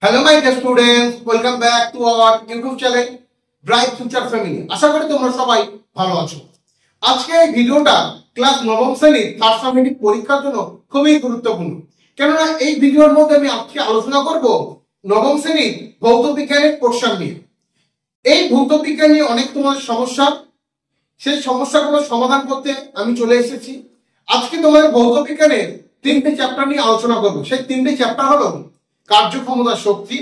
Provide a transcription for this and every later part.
Hello my dear students, welcome back to our YouTube channel Bright Future Family. আশা করি তোমরা সবাই ভালো আছো। আজকে এই ভিডিওটা ক্লাস নবম শ্রেণীর থার্ড সাবজেক্ট পরীক্ষার জন্য খুবই গুরুত্বপূর্ণ। কেননা এই ভিডিওর মধ্যে আমি আজকে আলোচনা করব নবম শ্রেণীর ভৌত বিজ্ঞানের পোর্শন নিয়ে। এই ভৌত বিজ্ঞান নিয়ে অনেক তোমার সমস্যা, সেই সমস্যাগুলো সমাধান করতে আমি চলে এসেছি। আজকে তোমার ভৌত বিজ্ঞানের তিনটে চ্যাপ্টার নিয়ে আলোচনা করবো। সেই তিনটে চ্যাপ্টার হলো কার্যক্ষমতা, শক্তি,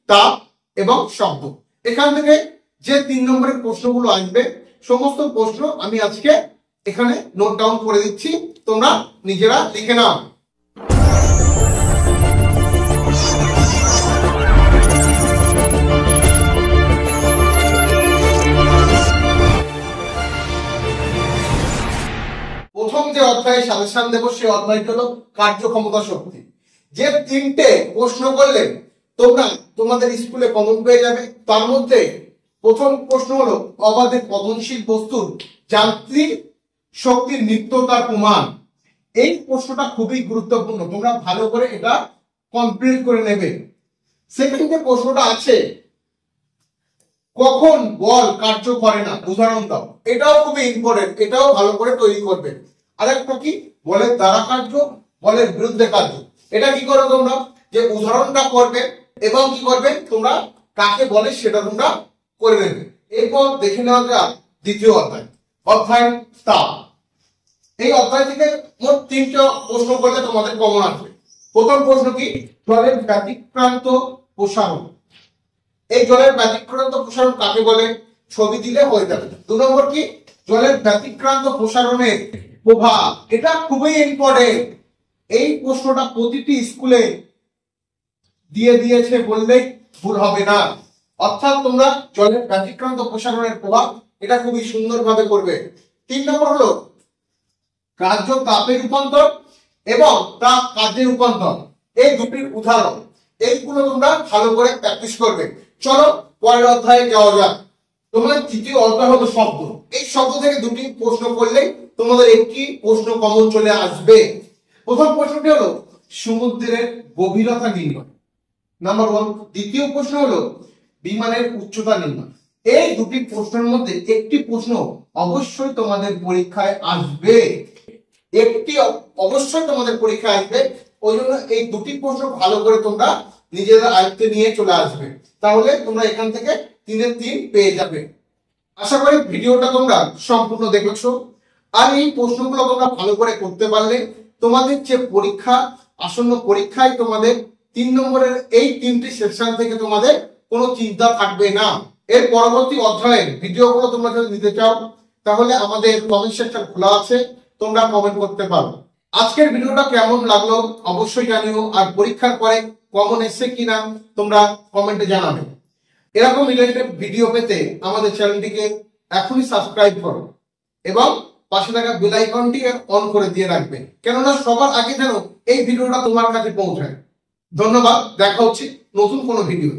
তাপ এবং শব্দ। এখান থেকে যে 3 নম্বরের প্রশ্নগুলো আসবে সমস্ত প্রশ্ন আমি আজকে এখানে নোট ডাউন করে দিচ্ছি, তোমরা নিজেরা লিখে নাও। প্রথম যে অধ্যায়ে সাজেশন দেবো সেই অধ্যায়টি হলো কার্যক্ষমতা, শক্তি। যে 3টে প্রশ্ন করলে তোমরা তোমাদের স্কুলে কমন পেয়ে যাবে, তার মধ্যে প্রথম প্রশ্ন হলো অবাধে পতনশীল বস্তুর যান্ত্রিক শক্তির নিত্যতার প্রমাণ। এই প্রশ্নটা খুবই গুরুত্বপূর্ণ, তোমরা ভালো করে এটা কমপ্লিট করে নেবে। সেকেন্ড যে প্রশ্নটা আছে, কখন বল কার্য করে না, উদাহরণ দাও। এটাও খুবই ইম্পর্টেন্ট, এটাও ভালো করে তৈরি করবে। আরেকটা কি, বলের দ্বারা কার্য, বলের বিরুদ্ধে কার্য। এটা কি করো তোমরা, যে উদাহরণটা করবে এবং কি করবে তোমরা কাকে বলে সেটা তোমরা করে নেবে। এরপর দেখে নেওয়া যাক দ্বিতীয় অধ্যায়, অধ্যায় তাপ। এই অধ্যায় থেকে মোট 3টা প্রশ্ন করলে তোমাদের কমন আসবে। প্রথম প্রশ্ন কি, জলের ব্যতিক্রান্ত প্রসারণ। এই জলের ব্যতিক্রান্ত প্রসারণ কাকে বলে, ছবি দিলে হয়ে যাবে। 2 নম্বর কি, জলের ব্যতিক্রান্ত প্রসারণের প্রভাব। এটা খুবই ইম্পর্টেন্ট, এই প্রশ্নটা প্রতিটি স্কুলে দিয়ে দিয়েছে বললেই ভুল হবে না। অর্থাৎ তোমরা জলের ব্যতিক্রান্ত প্রসারণের প্রভাব এটা খুবই সুন্দরভাবে করবে। 3 নম্বর হলো কার্য তাপে রূপান্তর এবং তাপ কার্যে রূপান্তর। এই দুটির উদাহরণ, এইগুলো তোমরা ভালো করে প্র্যাকটিস করবে। চলো পরের অধ্যায়ে যাওয়া যাক। তোমাদের তৃতীয় অধ্যায় হলো শব্দ। এই শব্দ থেকে 2টি প্রশ্ন করলেই তোমাদের একটি প্রশ্ন কমন চলে আসবে। প্রথম প্রশ্নটি হলো সমুদ্রের গভীরতা নির্ণয়, নাম্বার 1। দ্বিতীয় প্রশ্ন হলো বিমানের উচ্চতা নির্ণয়। এই 2টি প্রশ্নের মধ্যে একটি প্রশ্ন অবশ্যই তোমাদের পরীক্ষায় আসবে, একটি অবশ্যই তোমাদের পরীক্ষায় আসবে। ওই জন্য এই 2টি প্রশ্ন ভালো করে তোমরা নিজেদের আয়ত্তে নিয়ে চলে আসবে, তাহলে তোমরা এখান থেকে 3-এর 3 পেয়ে যাবে। আশা করি ভিডিওটা তোমরা সম্পূর্ণ দেখেছো। আর এই প্রশ্নগুলো তোমরা ভালো করে করতে পারলে তোমাদের যে পরীক্ষা, আসন্ন পরীক্ষায় তোমাদের 3 নম্বরের এই 3টি সেকশন থেকে তোমাদের কোনো চিন্তা থাকবে না। এর পরবর্তী অধ্যায়ের ভিডিওগুলো তোমরা যদি নিতে চাও তাহলে আমাদের কমেন্ট সেকশন খোলা আছে, তোমরা কমেন্ট করতে পারো। আজকের ভিডিওটা কেমন লাগলো অবশ্যই জানিও, আর পরীক্ষার পরে কমন এসছে কিনা তোমরা কমেন্টে জানাবে। এরকম রিলেটেড ভিডিও পেতে আমাদের চ্যানেলটিকে এখনই সাবস্ক্রাইব করো এবং পাশে থাকা বেল আইকনটি অন করে দিয়ে রাখবে, কেননা সবার আগে যেন এই ভিডিওটা তোমার কাছে পৌঁছায়। ধন্যবাদ, দেখা হচ্ছে নতুন কোনো ভিডিও।